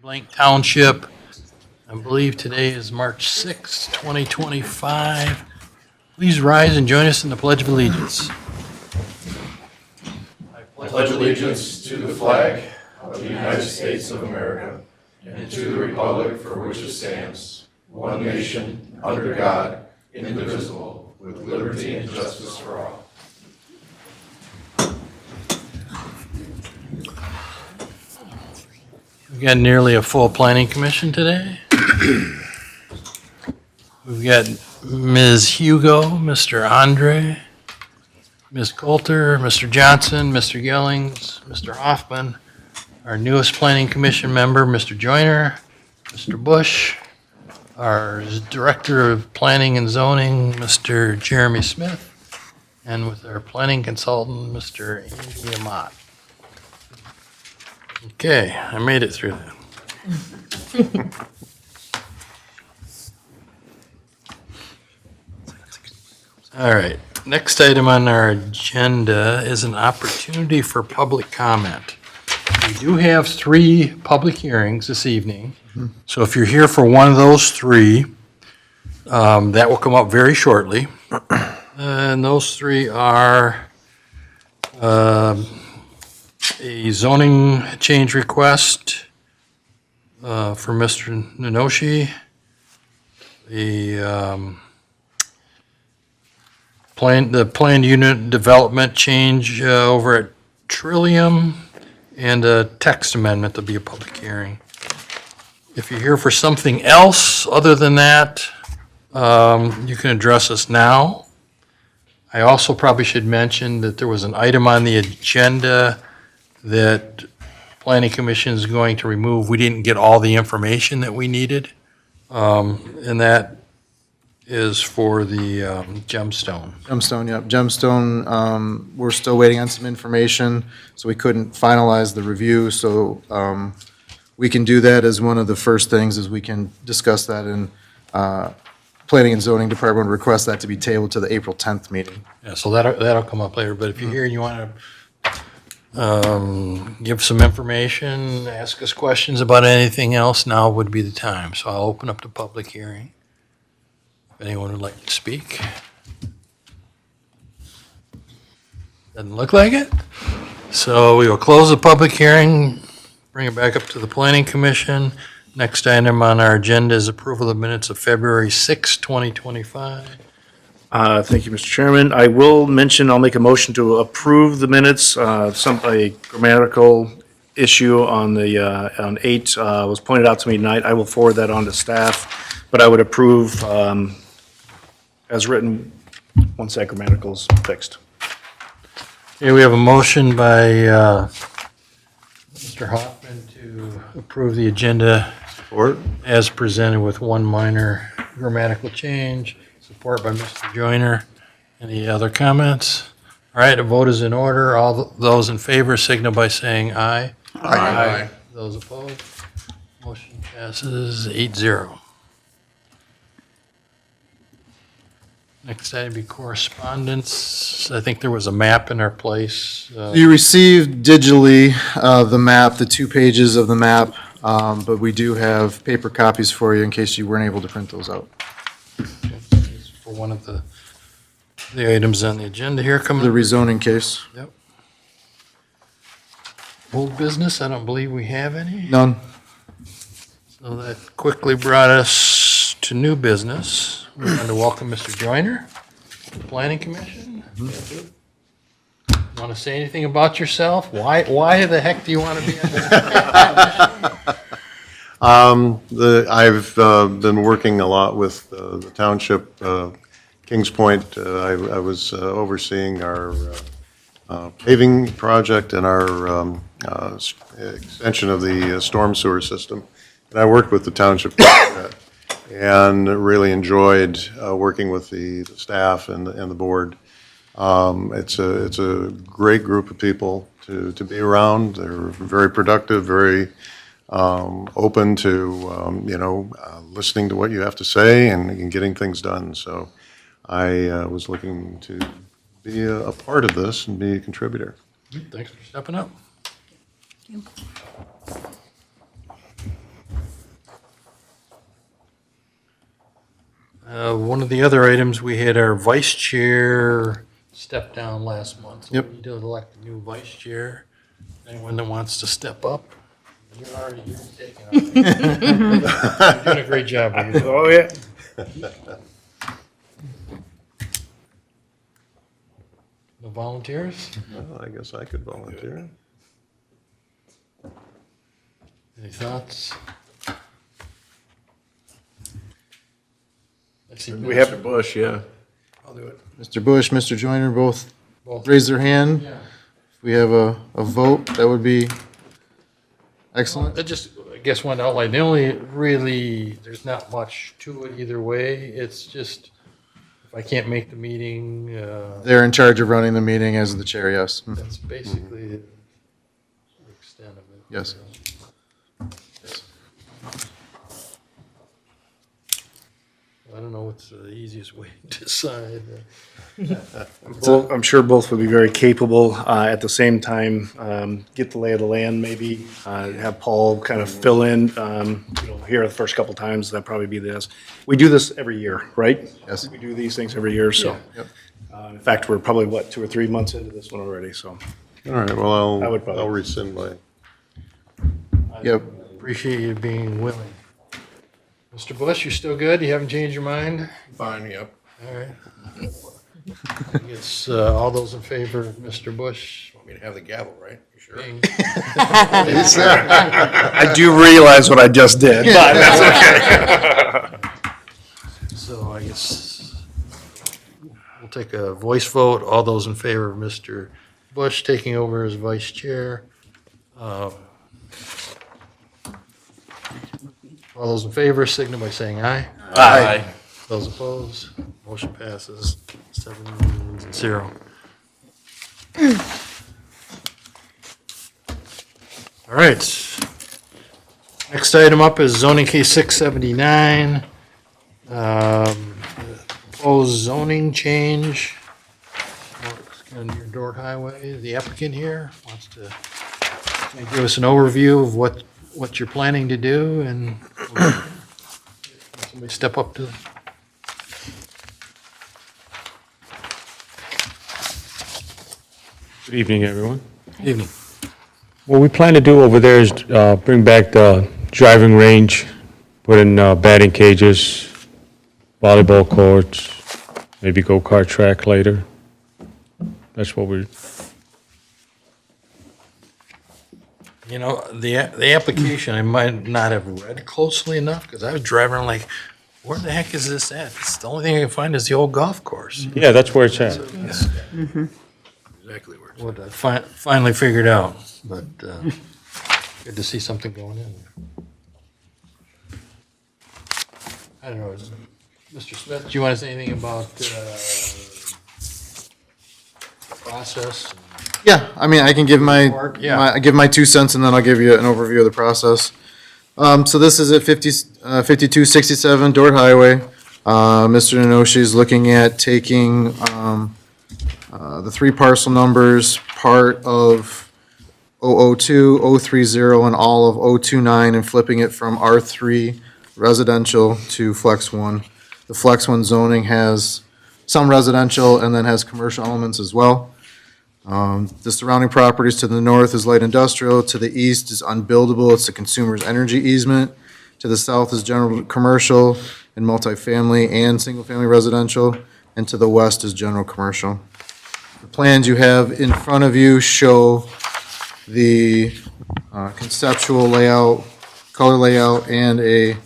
Blank Township. I believe today is March 6, 2025. Please rise and join us in the Pledge of Allegiance. I pledge allegiance to the flag of the United States of America and to the republic for which it stands, one nation, under God, indivisible, with liberty and justice for all. We've got nearly a full planning commission today. We've got Ms. Hugo, Mr. Andre, Ms. Coulter, Mr. Johnson, Mr. Gillings, Mr. Hoffman, our newest planning commission member, Mr. Joyner, Mr. Bush, our director of planning and zoning, Mr. Jeremy Smith, and with our planning consultant, Mr. Andy Amat. Okay, I made it through that. All right, next item on our agenda is an opportunity for public comment. We do have 3 public hearings this evening, so if you're here for one of those 3, that will come up very shortly. And those 3 are a zoning change request for Mr. Ninoshi, the planned unit development change over at Trillium, and a text amendment to be a public hearing. If you're here for something else other than that, you can address us now. I also probably should mention that there was an item on the agenda that Planning Commission is going to remove. We didn't get all the information that we needed, and that is for the gemstone. Gemstone, yep. Gemstone, we're still waiting on some information, so we couldn't finalize the review. So we can do that as one of the first things, is we can discuss that in Planning and Zoning Department, request that to be tabled to the April 10th meeting. Yeah, so that'll come up later, but if you're here and you want to give some information, ask us questions about anything else, now would be the time. So I'll open up the public hearing. If anyone would like to speak. Doesn't look like it. So we will close the public hearing, bring it back up to the Planning Commission. Next item on our agenda is approval of minutes of February 6, 2025. Thank you, Mr. Chairman. I will mention, I'll make a motion to approve the minutes. A grammatical issue on 8 was pointed out to me tonight. I will forward that on to staff, but I would approve as written once that grammatical is fixed. Okay, we have a motion by Mr. Hoffman to approve the agenda as presented with one minor grammatical change. Support by Mr. Joyner. Any other comments? All right, a vote is in order. All those in favor signal by saying aye. Aye. Those opposed? Motion passes 8-0. Next item be correspondence. I think there was a map in our place. You received digitally the map, the 2 pages of the map, but we do have paper copies for you in case you weren't able to print those out. For one of the items on the agenda here coming. The rezoning case. Yep. Old business, I don't believe we have any. None. So that quickly brought us to new business. We're going to welcome Mr. Joyner, to the Planning Commission. Want to say anything about yourself? Why the heck do you want to be on this? I've been working a lot with the township, Kings Point. I was overseeing our paving project and our extension of the storm sewer system. And I worked with the township and really enjoyed working with the staff and the board. It's a great group of people to be around. They're very productive, very open to listening to what you have to say and getting things done. So I was looking to be a part of this and be a contributor. Thanks for stepping up. One of the other items, we had our vice chair step down last month. So Yep. We need to elect a new vice chair. Anyone that wants to step up? You're taking on. You're doing a great job. Rudy. Oh, yeah. No volunteers? Well, I guess I could volunteer. Any thoughts? I see We have Bush, yeah. I'll do it. Mr. Bush, Mr. Joyner both Both. raise their hand. Yeah. If we have a vote, that would be excellent. I just, I guess, one outline, the only really, there's not much to it either way. It's just, if I can't make the meeting, They're in charge of running the meeting as the chair, yes. that's basically the extent of it. Yes. I don't know what's the easiest way to decide. I'm sure both would be very capable. At the same time, get the lay of the land maybe, have Paul kind of fill in, here the first couple times, that'd probably be this. We do this every year, right? Yes. We do these things every year, so. Yep. In fact, we're probably, 2 or 3 months into this one already, so. All right, well, I would probably- I'll rescind my, Yep. Appreciate you being willing. Mr. Bush, you still good? You haven't changed your mind? Fine, yep. All right. It's all those in favor of Mr. Bush Want me to have the gavel, right? You sure? being I do realize what I just did, but that's okay. So I guess we'll take a voice vote. All those in favor of Mr. Bush taking over as vice chair. All those in favor, signal by saying aye. Aye. Those opposed, motion passes 7-0. All right. Next item up is zoning case 679. Proposed zoning change on your Dordt Highway. The applicant here wants to give us an overview of what you're planning to do, and somebody step up to. Good evening, everyone. Evening. What we plan to do over there is bring back the driving range, put in batting cages, volleyball courts, maybe go-kart track later. That's what we're, You know, the application, I might not have read closely enough, because I was driving around like, where the heck is this at? It's the only thing I can find is the old golf course. yeah, that's where it's at. Exactly where it's. What I finally figured out, but good to see something going in. I don't know, Mr. Smith, do you want to say anything about process? Yeah, I mean, I can give Yeah. I give my 2 cents and then I'll give you an overview of the process. So this is at 5267 Dordt Highway. Mr. Nenoshi is looking at taking, the 3 parcel numbers, part of 002, 030, and all of 029, and flipping it from R3 residential to Flex 1. The Flex 1 zoning has some residential and then has commercial elements as well. The surrounding properties to the north is light industrial, to the east is unbuildable, it's the consumer's energy easement. To the south is general commercial and multifamily and single-family residential, and to the west is general commercial. The plans you have in front of you show the conceptual layout, color layout, and the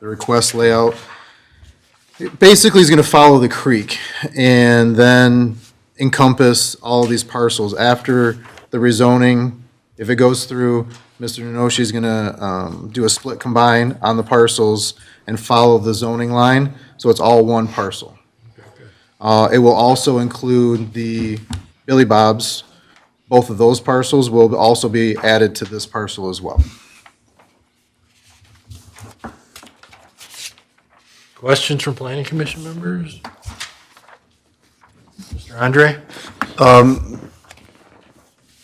request layout. It basically is going to follow the creek and then encompass all these parcels. After the rezoning, if it goes through, Mr. Nenoshi is going to do a split combine on the parcels and follow the zoning line, so it's all one parcel. It will also include the Billy Bob's. Both of those parcels will also be added to this parcel as well. Questions from planning commission members? Mr. Andre?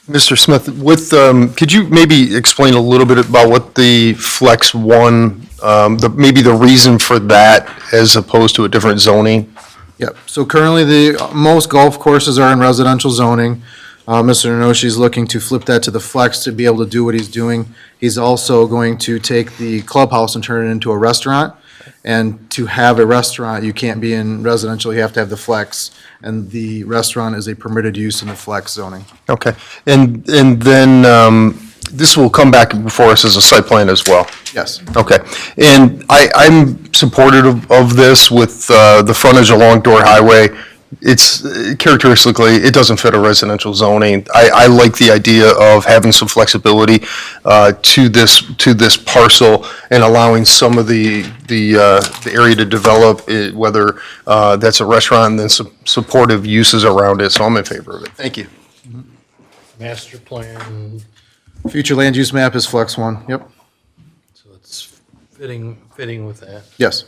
Mr. Smith, could you maybe explain a little bit about what the Flex 1 maybe the reason for that as opposed to a different zoning? Yep, so currently most golf courses are in residential zoning. Mr. Enoshi is looking to flip that to the flex to be able to do what he's doing. He's also going to take the clubhouse and turn it into a restaurant. And to have a restaurant, you can't be in residential, you have to have the flex. And the restaurant is a permitted use in the flex zoning. Okay. And then this will come back before us as a site plan as well? Yes. Okay. And I'm supportive of this with the frontage along Door Highway. It's characteristically, it doesn't fit a residential zoning. I like the idea of having some flexibility to this parcel and allowing some of the area to develop, whether that's a restaurant and then some supportive uses around it. So I'm in favor of it. Thank you. Master plan, Future land use map is flex one, yep, so it's fitting with that. yes.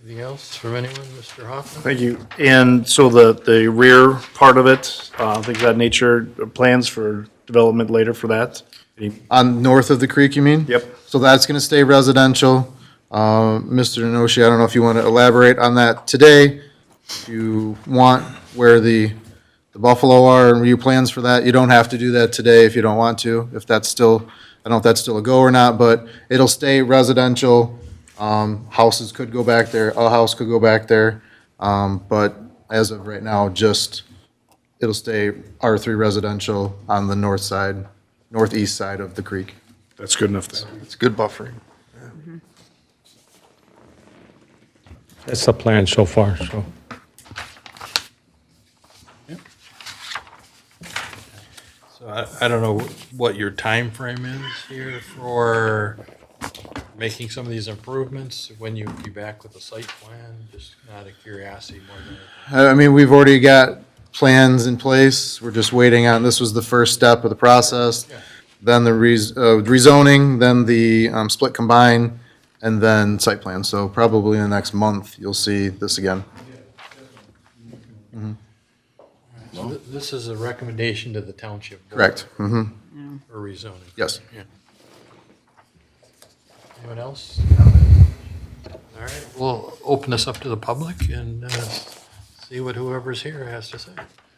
Anything else from anyone, Mr. Hoffman? Thank you. And so the rear part of it, things of that nature, plans for development later for that? On north of the creek, you mean? Yep. So that's going to stay residential. Mr. Enoshi, I don't know if you want to elaborate on that today. If you want where the Buffalo are and review plans for that, you don't have to do that today if you don't want to. If that's still, I don't know if that's still a go or not, but it'll stay residential. Houses could go back there, a house could go back there. But as of right now, it'll stay R3 residential on the north side, northeast side of the creek. That's good enough then. It's good buffering. That's the plan so far, so. So I don't know what your time frame is here for making some of these improvements, when you'd be back with a site plan, just out of curiosity more than anything. I mean, we've already got plans in place. We're just waiting on, this was the first step of the process. Yeah. Then the rezoning, then the split combine, and then site plan. So probably in the next month, you'll see this again. So this is a recommendation to the township board. Correct. For rezoning. Yes. Yeah. Anyone else? All right, we'll open this up to the public and see what whoever's here has to say.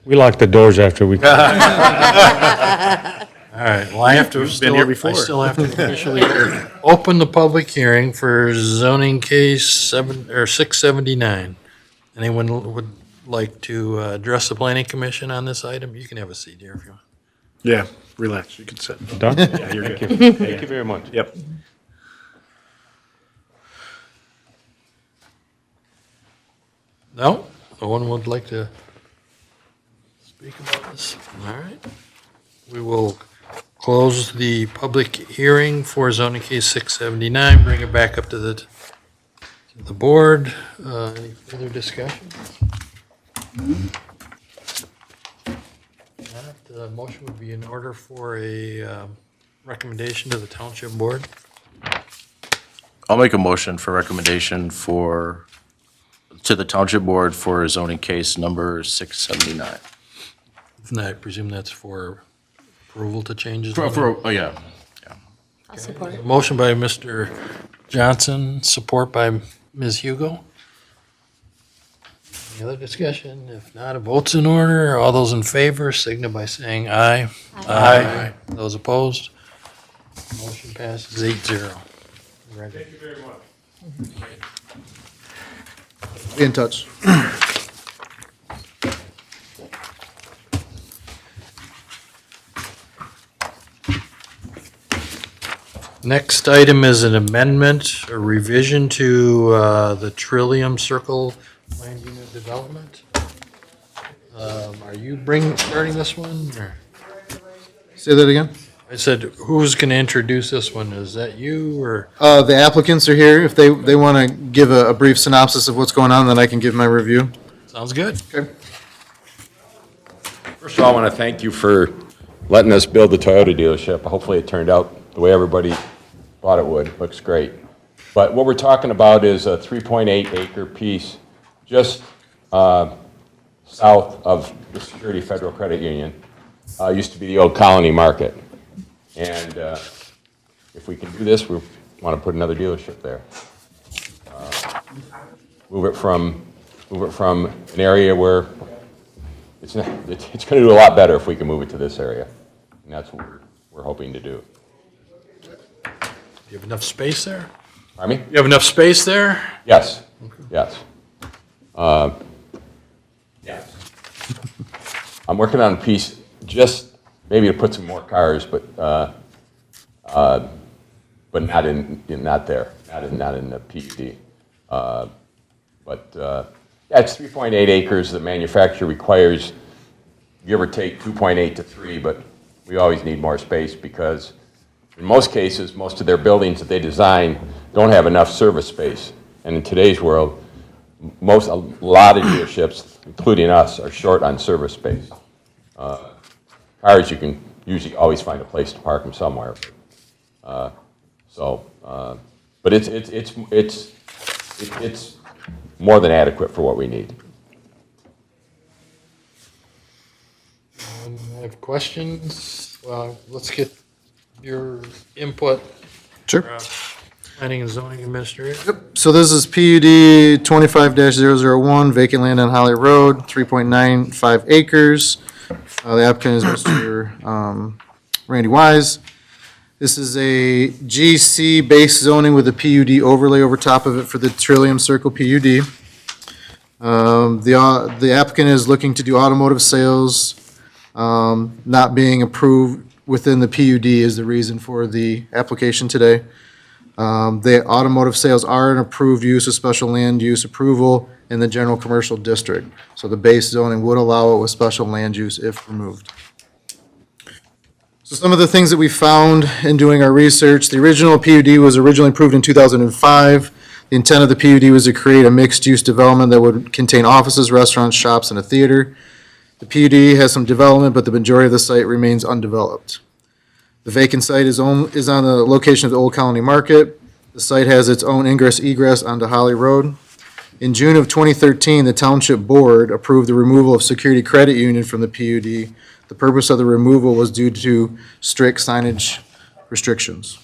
We lock the doors after we. All right, well, I have to been here before. I still have to officially open the public hearing for zoning case 679. Anyone would like to address the planning commission on this item? You can have a seat here if you want. Yeah, relax, you can sit. Done? Yeah, you're Thank good. you. Thank you very much. Yep. No? No one would like to speak about this? All right. We will close the public hearing for zoning case 679, bring it back up to the board. Any further discussion? The motion would be in order for a recommendation to the township board. I'll make a motion for recommendation to the township board for zoning case number 679. And I presume that's for approval to changes? Oh, yeah. I'll support it. Motion by Mr. Johnson, support by Ms. Hugo. Any other discussion? If not, a vote's in order. All those in favor signify by saying aye. Aye. Those opposed? Motion passes 8-0. Ready. Be in touch. Next item is an amendment, a revision to the Trillium Circle Land Unit Development. Are you starting this one, or? Say that again? I said, who's going to introduce this one? Is that you, or? The applicants are here. If they want to give a brief synopsis of what's going on, then I can give my review. Sounds good. Okay. First of all, I want to thank you for letting us build the Toyota dealership. Hopefully it turned out the way everybody thought it would. Looks great. But what we're talking about is a 3.8 acre piece just south of the Security Federal Credit Union. Used to be the old Colony Market. And if we can do this, we're want to put another dealership there. Move it from an area where it's going to do a lot better if we can move it to this area. And that's what we're hoping to do. You have enough space there? Pardon me? You have enough space there? Yes, yes. Yes. I'm working on a piece just maybe to put some more cars, but not not there, not in the PUD. Yeah, it's 3.8 acres. The manufacturer requires, give or take, 2.8 to 3, but we always need more space because in most cases, most of their buildings that they design don't have enough service space. And in today's world, a lot of dealerships, including us, are short on service space. Cars, you can usually always find a place to park them somewhere. But it's more than adequate for what we need. I have questions. Let's get your input. Sure. Planning and zoning administrator. So this is PUD 25-001, vacant land on Holly Road, 3.95 acres. The applicant is Mr. Randy Wise. This is a GC base zoning with a PUD overlay over top of it for the Trillium Circle PUD. The applicant is looking to do automotive sales. Not being approved within the PUD is the reason for the application today. The automotive sales are an approved use of special land use approval in the general commercial district. So the base zoning would allow it with special land use if removed. So some of the things that we found in doing our research, the original PUD was originally approved in 2005. The intent of the PUD was to create a mixed-use development that would contain offices, restaurants, shops, and a theater. The PUD has some development, but the majority of the site remains undeveloped. The vacant site is on the location of the Old Colony Market. The site has its own ingress-egress onto Holly Road. In June of 2013, the Township Board approved the removal of Security Credit Union from the PUD. The purpose of the removal was due to strict signage restrictions.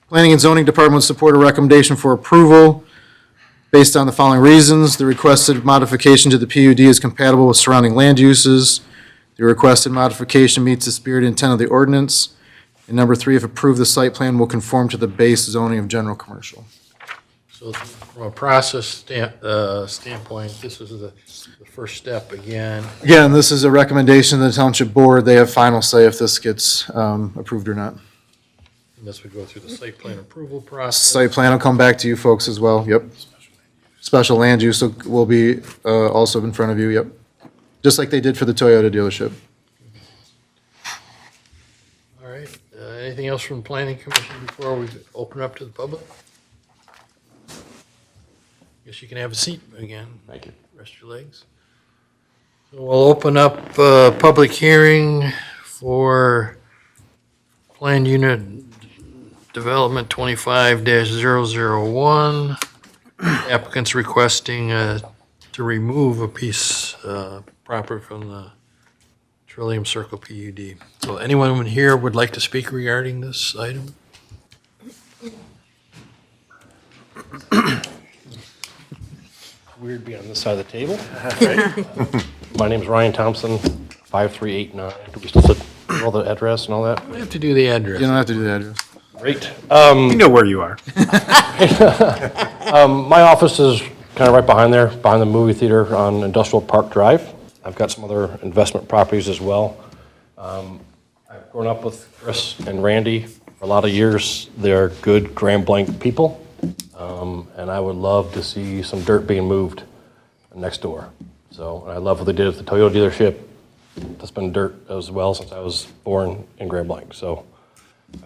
Planning and Zoning Department support a recommendation for approval based on the following reasons. The requested modification to the PUD is compatible with surrounding land uses. The requested modification meets the spirit and intent of the ordinance. And number 3, if approved, the site plan will conform to the base zoning of general commercial. So from a process standpoint, this is the first step again. Again, this is a recommendation of the Township Board. They have final say if this gets approved or not. Unless we go through the site plan approval process. Site plan will come back to you folks as well, yep. Special land use will be also in front of you, yep. Just like they did for the Toyota dealership. All right. Anything else from the planning commission before we open up to the public? Guess you can have a seat again. Thank you. Rest your legs. So we'll open up public hearing for Planned Unit Development 25-001. Applicants requesting to remove a piece proper from the Trillium Circle PUD. So anyone here would like to speak regarding this item? Weird being on this side of the table. My name's Ryan Thompson, 5389. Do we still have all the address and all that? We have to do the address. You don't have to do the address. Great. We know where you are. My office is kind of right behind there, behind the movie theater on Industrial Park Drive. I've got some other investment properties as well. I've grown up with Chris and Randy for a lot of years. They're good Grand Blanc people. And I would love to see some dirt being moved next door. So I love what they did at the Toyota dealership. That's been dirt as well since I was born in Grand Blanc. So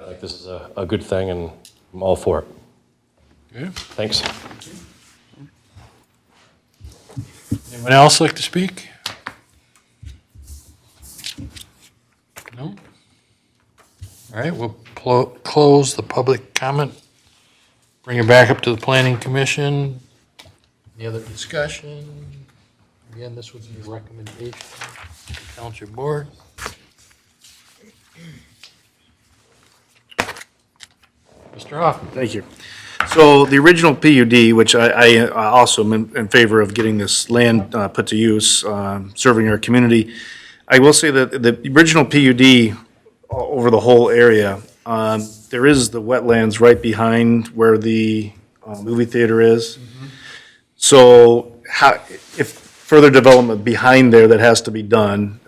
I think this is a good thing, and I'm all for it. Good. Thanks. Anyone else like to speak? No? All right, we'll close the public comment. Bring it back up to the planning commission. Any other discussion? Again, this was a recommendation to the township board. Mr. Hoffman. Thank you. So the original PUD, which I also am in favor of getting this land put to use, serving our community. I will say that the original PUD over the whole area, there is the wetlands right behind where the movie theater is. So if further development behind there that has to be done,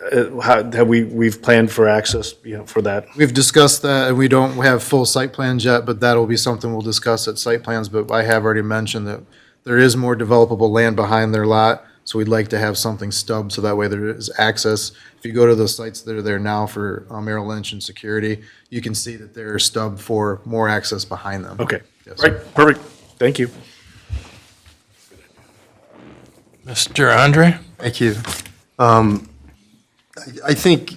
we've planned for access, for that? We've discussed that, and we don't have full site plans yet, but that'll be something we'll discuss at site plans. But I have already mentioned that there is more developable land behind their lot, so we'd like to have something stubbed, so that way there is access. If you go to the sites that are there now for Merrill Lynch and security, you can see that they're stubbed for more access behind them. Okay, Yes. right, perfect, thank you. Mr. Andre? Thank you. I think,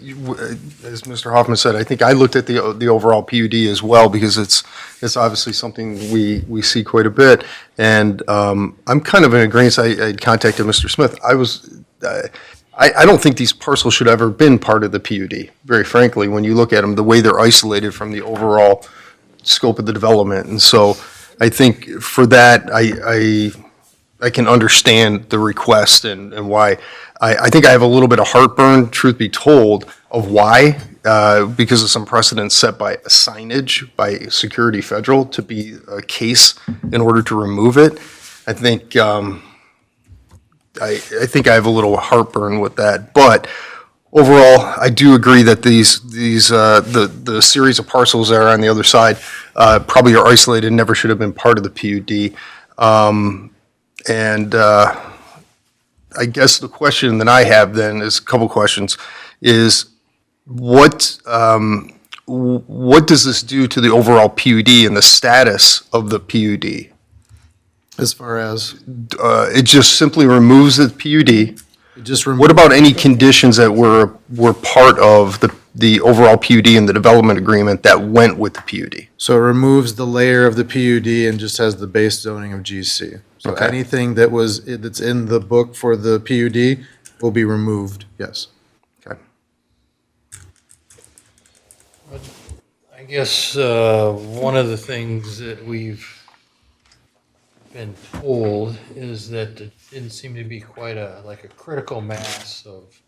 as Mr. Hoffman said, I think I looked at the overall PUD as well, because it's obviously something we see quite a bit. And I'm kind of in agreement. I contacted Mr. Smith. I don't think these parcels should ever been part of the PUD, very frankly, when you look at them, the way they're isolated from the overall scope of the development. And so I think for that, I can understand the request and why. I think I have a little bit of heartburn, truth be told, of why, because of some precedents set by signage, by Security Federal, to be a case in order to remove it. I think, I think I have a little heartburn with that. But overall, I do agree that the series of parcels that are on the other side probably are isolated, never should have been part of the PUD. I guess the question that I have then is a couple questions, is what does this do to the overall PUD and the status of the PUD? As far as, It just simply removes the PUD. it just What about any conditions that were part of the overall PUD and the development agreement that went with the PUD? So it removes the layer of the PUD and just has the base zoning of GC. So Okay. anything that's in the book for the PUD will be removed, yes. Okay. I guess one of the things that we've been told is that it didn't seem to be quite a critical mass of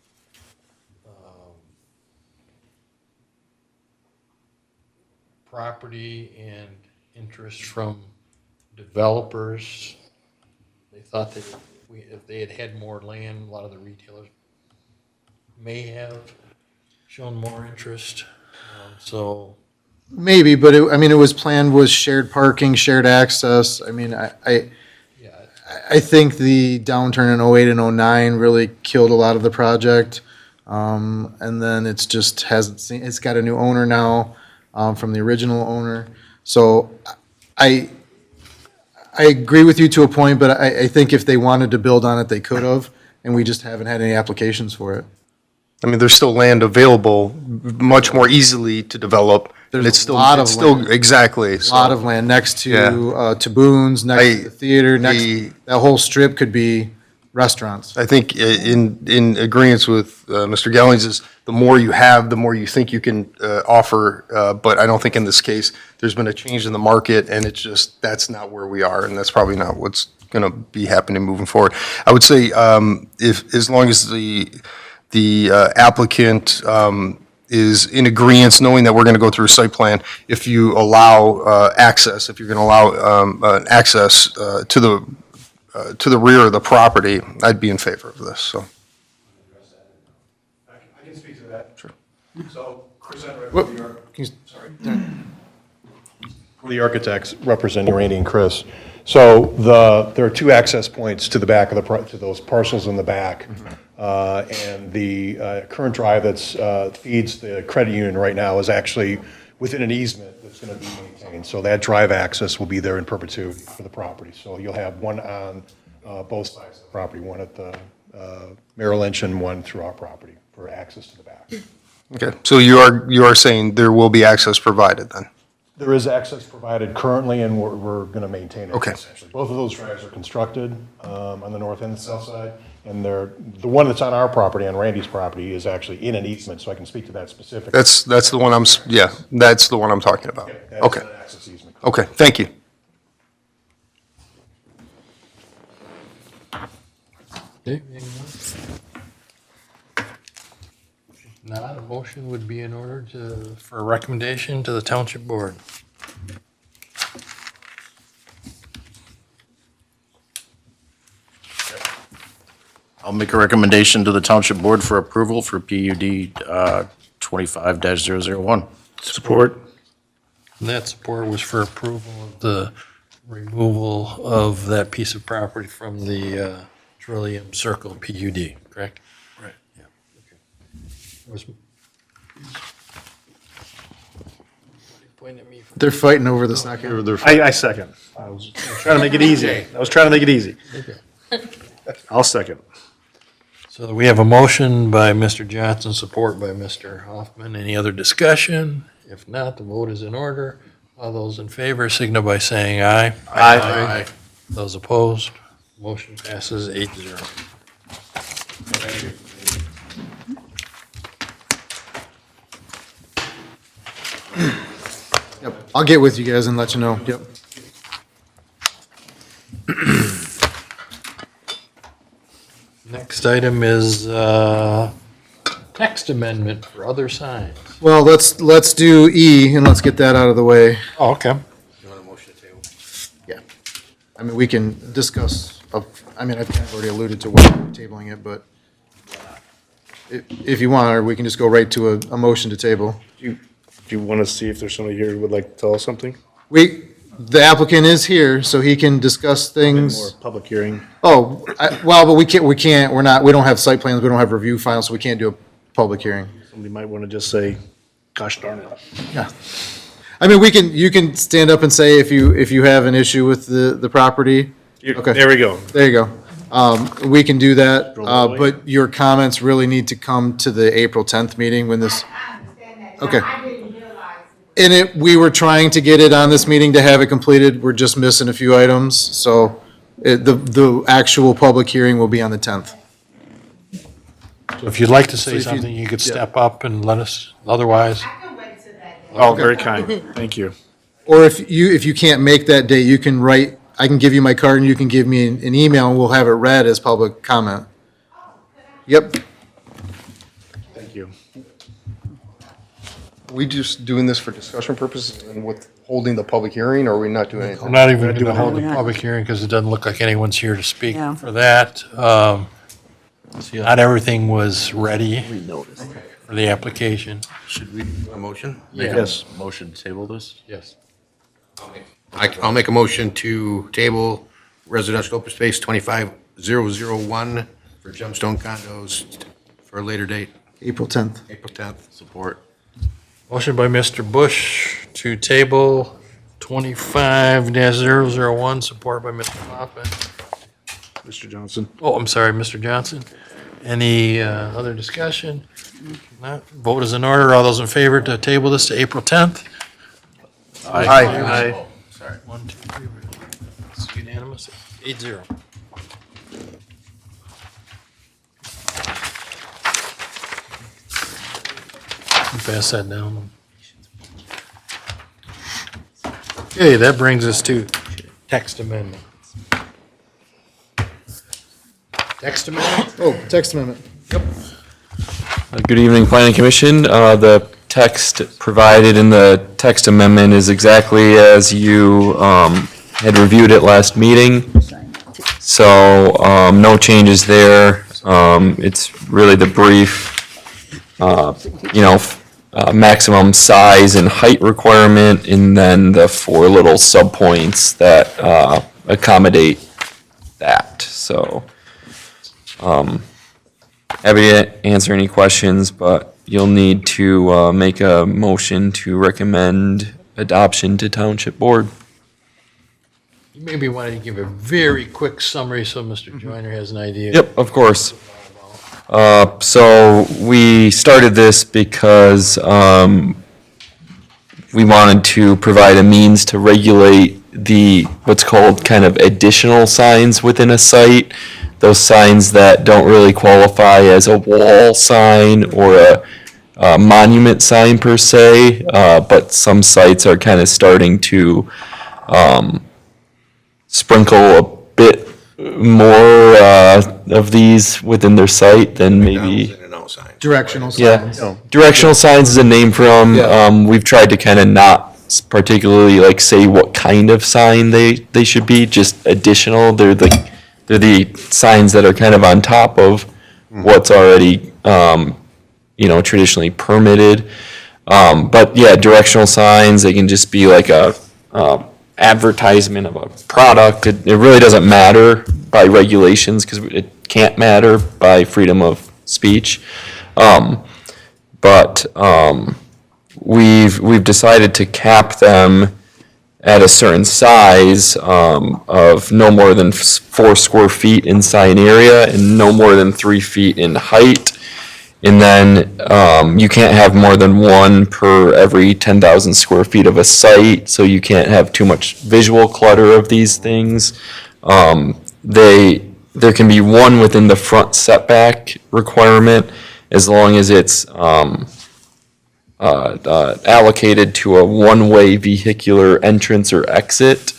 property and interest from developers. They thought that if they had had more land, a lot of the retailers may have shown more interest. So Maybe, but it was planned was shared parking, shared access. I mean, yeah, I think the downturn in '08 and '09 really killed a lot of the project. And then it's just hasn't seen, it's got a new owner now, from the original owner. So I agree with you to a point, but I think if they wanted to build on it, they could have, and we just haven't had any applications for it. I mean, there's still land available much more easily to develop. There's It's a still- lot of it's still- land. Exactly. A lot of land next to, Yeah. Taboons, next to the theater, the- that whole strip could be restaurants. I think in agreement with Mr. Gellings is the more you have, the more you think you can offer. But I don't think in this case, there's been a change in the market, and it's just, that's not where we are, and that's probably not what's going to be happening moving forward. I would say as long as the applicant is in agreement, knowing that we're going to go through a site plan, if you allow access, if you're going to allow access to the rear of the property, I'd be in favor of this, so. I can speak to that. Sure. So, Chris Enright Whoop. from New York. Sorry. We're the architects representing Randy and Chris. So there are two access points to the back of to those parcels in the back. And the current drive that's feeds the credit union right now is actually within an easement that's going to be maintained. So that drive access will be there in perpetuity for the property. So you'll have one on both sides of the property, one at the Merrill Lynch and one through our property for access to the back. Okay, so you are saying there will be access provided then? There is access provided currently, and we're going to maintain it. Okay. Essentially, both of those drives are constructed on the north and the south side, and the one that's on our property, on Randy's property, is actually in an easement, so I can speak to that specifically. That's the one that's the one I'm talking about. That is Okay, an access easement. okay, thank you. Okay, anyone else? If not, a motion would be in order for a recommendation to the township board. I'll make a recommendation to the Township Board for approval for PUD 25-001. Support. And that support was for approval of the removal of that piece of property from the Trillium Circle PUD, correct? Right. Yeah, okay. Was- Point at me for- They're fighting over the second. I second. I was trying to make it easy. Okay. I'll second. So we have a motion by Mr. Johnson, support by Mr. Hoffman. Any other discussion? If not, the vote is in order. All those in favor signal by saying aye. Aye. Those opposed, motion passes 8-0. Yep, I'll get with you guys and let you know. Yep. Next item is text amendment for other signs. Well, let's do E and let's get that out of the way. Oh, okay. Yeah. I mean, we can discuss, I mean, I've kind of already alluded to why we're tabling it, but if you want, or we can just go right to a motion to table. Do you want to see if there's somebody here who would like to tell us something? The applicant is here, so he can discuss More things. public hearing. Oh, but we don't have site plans, we don't have review files, so we can't do a public hearing. Somebody might want to just say, gosh darn it. Yeah. I mean, you can stand up and say if you have an issue with the property. Okay. There we go. There you go. We can do that, Roll the way. but your comments really need to come to the April 10th meeting when this, I understand that. Okay. I didn't realize. and we were trying to get it on this meeting to have it completed. We're just missing a few items, so the actual public hearing will be on the 10th. So if you'd like to say So if you- something, you could yeah. step up and let us, otherwise. I can wait till that day. Oh, very kind. Thank you. Or if you can't make that date, you can write, I can give you my card and you can give me an email and we'll have it read as public comment. Yep. Thank you. We just doing this for discussion purposes and with holding the public hearing, or are we not doing anything? We're not even going to hold a public hearing because it doesn't look like anyone's here to speak Yeah. for that. Not everything was ready for the application. Should we do a motion? Make a Yes. Motion to table this? Yes. I'll make a motion to table residential open space 25001 for Gemstone condos for a later date, April 10th. April 10th. Support. Motion by Mr. Bush to table 25-001, support by Mr. Hoffman. Mr. Johnson. Oh, I'm sorry, Mr. Johnson. Any other discussion? Not, vote is in order. All those in favor to table this to April 10th? Aye. Sorry. 1, 2, 3. It's unanimous, 8-0. Pass that down. Okay, that brings us to text amendment. Text amendment? Oh, text amendment. Good evening, Planning Commission. The text provided in the text amendment is exactly as you had reviewed it last meeting. So no changes there. It's really the brief, maximum size and height requirement, and then the 4 little subpoints that accommodate that. So happy to answer any questions, but you'll need to make a motion to recommend adoption to Township Board. You maybe want to give a very quick summary so Mr. Joyner has an idea. Yep, of course. So we started this because we wanted to provide a means to regulate what's called kind of additional signs within a site. Those signs that don't really qualify as a wall sign or a monument sign per se, but some sites are kind of starting to sprinkle a bit more of these within their site than maybe. In and out signs. Directional Yeah, signs. directional signs is a name from, Yeah. we've tried to kind of not particularly like say what kind of sign they should be, just additional. They're the signs that are kind of on top of what's already, traditionally permitted. But yeah, directional signs, they can just be like a, advertisement of a product. It really doesn't matter by regulations because it can't matter by freedom of speech. But we've decided to cap them at a certain size of no more than 4 square feet in sign area and no more than 3 feet in height. And then you can't have more than one per every 10,000 square feet of a site, so you can't have too much visual clutter of these things. There can be one within the front setback requirement as long as it's allocated to a one-way vehicular entrance or exit.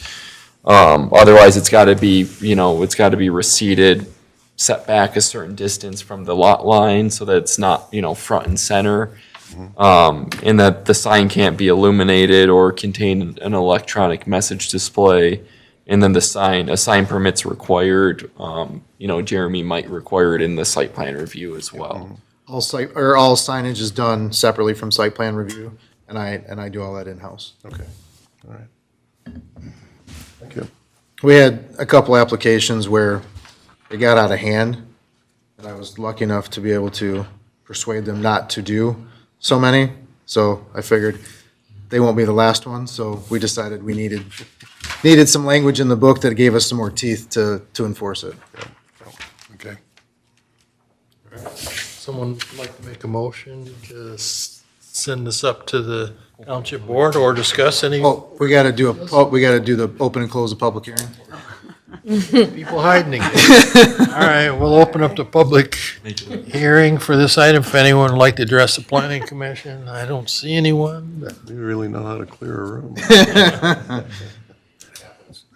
Otherwise, it's got to be receded, set back a certain distance from the lot line so that it's not, front and center. And that the sign can't be illuminated or contain an electronic message display. And then a sign permit's required. Jeremy might require it in the site plan review as well. All signage is done separately from site plan review, and I do all that in-house. Okay, all right. Thank you. We had a couple applications where it got out of hand, and I was lucky enough to be able to persuade them not to do so many. So I figured they won't be the last one, so we decided we needed some language in the book that gave us some more teeth to enforce it. Okay. Someone like to make a motion to send this up to the township board or discuss any Oh, we gotta do the open and close the public hearing. people hiding again? All right, we'll open up the public hearing for this item. If anyone would like to address the planning commission, I don't see anyone, but You really know how to clear a room.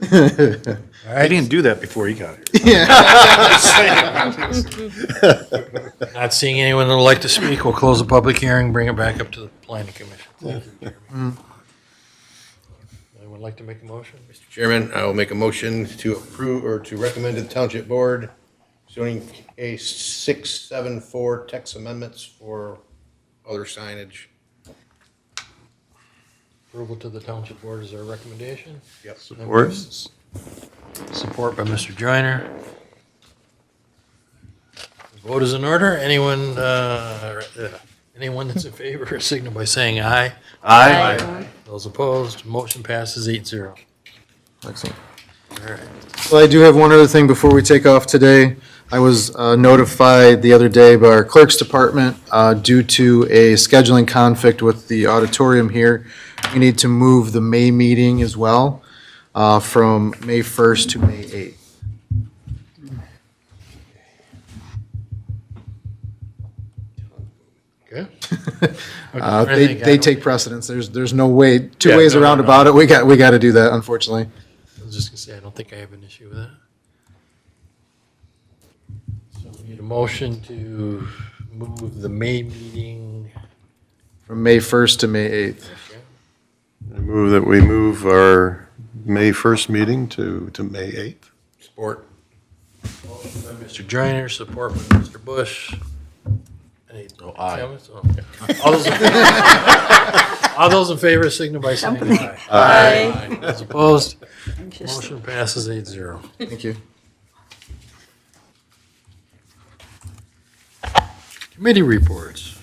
all I right. didn't do that before you got here. Not seeing anyone that would like to speak, we'll close the public hearing, bring it back up to the planning commission. Thank you, Jeremy. Anyone like to make a motion? Mr. Chairman, I will make a motion to approve or to recommend to the Township Board zoning case 674 text amendments for other signage. Approval to the township board is our recommendation. Yep. Support. Support by Mr. Joyner. Vote is in order. Anyone that's in favor, signal by saying aye. Aye. Those opposed, motion passes 8-0. Excellent. All right. Well, I do have one other thing before we take off today. I was notified the other day by our clerk's department, due to a scheduling conflict with the auditorium here, we need to move the May meeting as well, from May 1st to May 8th. Okay. They take precedence. There's no way, two Yeah, ways no, no, around no. about it. We got to do that, unfortunately. I was just gonna say, I don't think I have an issue with that. So we need a motion to move the May meeting. From May 1st to May 8th. I move that we move our May 1st meeting to May 8th. Support. Motion by Mr. Joyner, support by Mr. Bush. Any comments? Oh, okay. All those in favor signal by saying aye. Aye. Those opposed, motion passes 8-0. Thank you. Committee reports.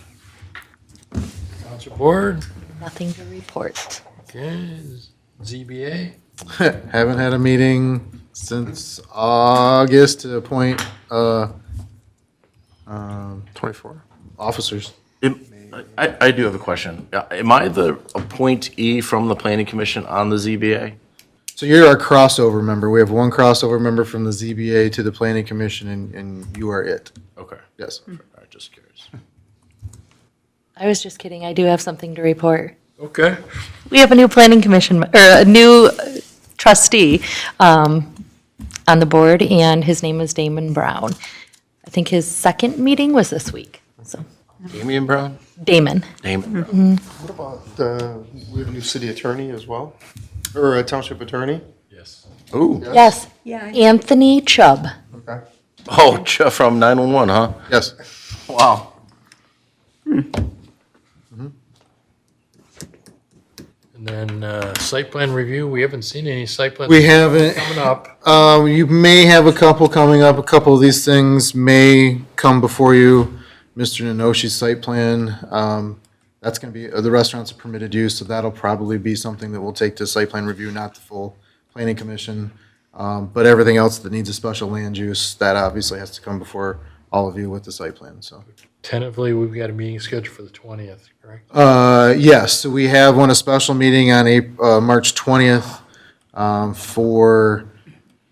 Township Board, Nothing to report. okay, ZBA, Haven't had a meeting since August to appoint 24. officers. It I do have a question. Am I the appointee from the planning commission on the ZBA? So you're our crossover member. We have one crossover member from the ZBA to the planning commission, and you are it. Okay. Yes. All right, just curious. I was just kidding. I do have something to report. Okay. We have a new planning commission, or a new trustee on the board, and his name is Damon Brown. I think his second meeting was this week, so. Damian Brown? Damon. Damon Brown. What about, we have a new city attorney as well? Or a township attorney? Yes. Ooh. Yes. Anthony Chubb. Okay. Oh, from 911, huh? Yes. Wow. And then site plan review, we haven't seen any site plans. We haven't. Coming up. You may have a couple coming up. A couple of these things may come before you. Mr. Nanoshi's site plan, that's going to be, the restaurant's a permitted use, so that'll probably be something that we'll take to site plan review, not the full planning commission. But everything else that needs a special land use, that obviously has to come before all of you with the site plan, so. Tentatively, we've got a meeting scheduled for the 20th, correct? Yes, so we have a special meeting on March 20th for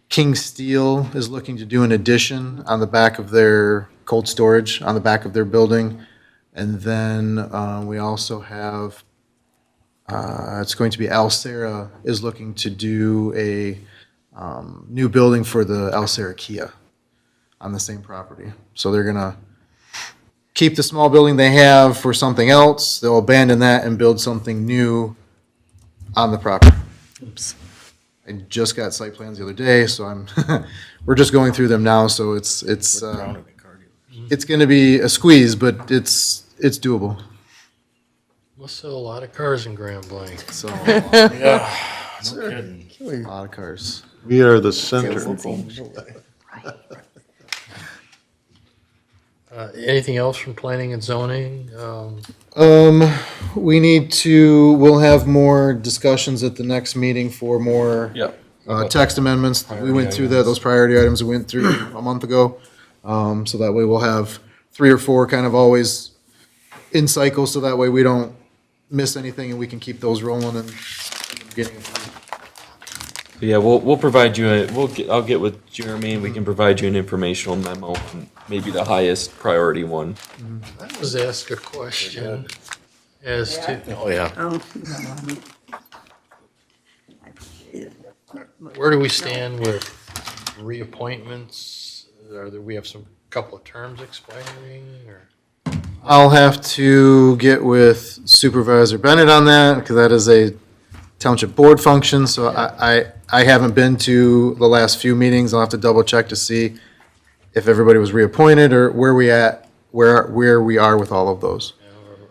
King Steel is looking to do an addition on the back of their cold storage, on the back of their building. And then we also have, it's going to be Alcera is looking to do a new building for the Alcera Kia on the same property. So they're going to keep the small building they have for something else. They'll abandon that and build something new on the property. Oops. I just got site plans the other day, so I'm, we're just going through them now, so it's going to be a squeeze, but it's doable, Must sell a lot of cars in Grand Blanc. so. A lot of cars. We are the center. Anything else from planning and zoning? We need to, we'll have more discussions at the next meeting for more text amendments. We went through those priority items we went through a month ago. So that way we'll have 3 or 4 kind of always in cycle, so that way we don't miss anything and we can keep those rolling and getting. Yeah, we'll provide you, I'll get with Jeremy and we can provide you an informational memo, maybe the highest priority one. I was asked a question as to, Oh, yeah. where do we stand with reappointments? We have couple of terms expiring, or? I'll have to get with Supervisor Bennett on that, because that is a township board function, so I haven't been to the last few meetings. I'll have to double check to see if everybody was reappointed, or where we are with all of those.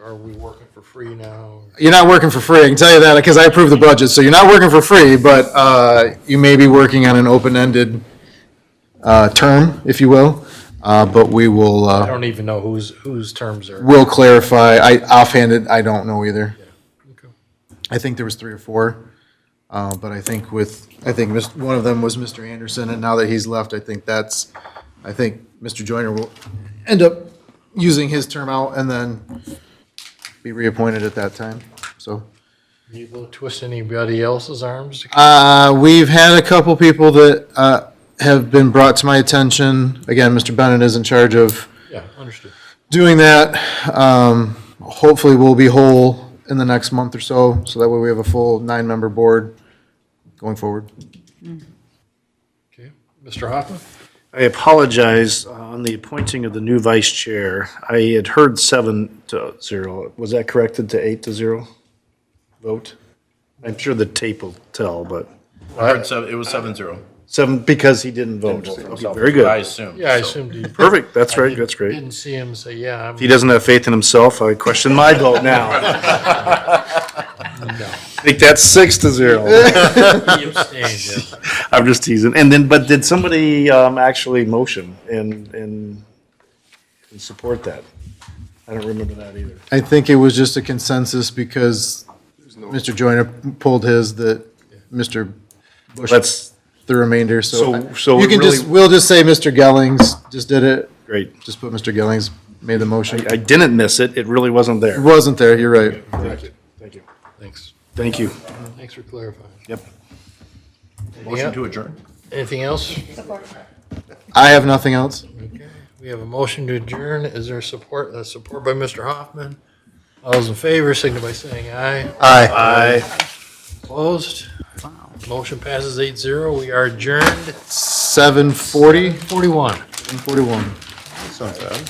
Are we working for free now? You're not working for free, I can tell you that, because I approve the budget, so you're not working for free, but you may be working on an open-ended term, if you will, but we will, I don't even know whose terms are. we'll clarify. Offhanded, I don't know either. Okay. I think there was 3 or 4, but I think one of them was Mr. Anderson, and now that he's left, I think Mr. Joyner will end up using his term out and then be reappointed at that time, so. You go twist anybody else's arms? We've had a couple people that have been brought to my attention. Again, Mr. Bennett is in charge of Yeah, understood. doing that. Hopefully, we'll be whole in the next month or so, so that way we have a full 9-member board going forward. Okay, Mr. Hoffman? I apologize on the appointing of the new vice chair. I had heard 7-0. Was that corrected to 8-0 vote? I'm sure the tape will tell, but I heard it was 7-0. 7, because he didn't vote. Didn't vote for Okay, himself, very that's what I good. assumed. Yeah, I so. assumed you. Perfect, that's I right, didn't- that's great. Didn't see him say, yeah, I'm. If he doesn't have faith in himself, I question my vote now. No. I think that's 6-0. He abstained, yeah. I'm just teasing. And then, but did somebody actually motion and support that? I don't remember that either. I think it was just a consensus because Mr. Joyner pulled his, that Mr. Bush That's the remainder, so so you can really- we'll just say Mr. Gellings just did it. great. Just put Mr. Gellings made the motion. I didn't miss it, it really wasn't It there. wasn't there, you're right. Thank you. Thanks. Thank you. Thanks for clarifying. Yep. Motion to adjourn? Anything else? I have nothing else. Okay, we have a motion to adjourn. Is there support? Support by Mr. Hoffman. All those in favor, signify by saying aye. Aye. Opposed? Motion passes 8-0. We are adjourned 7:40, 41. 41. It's not bad.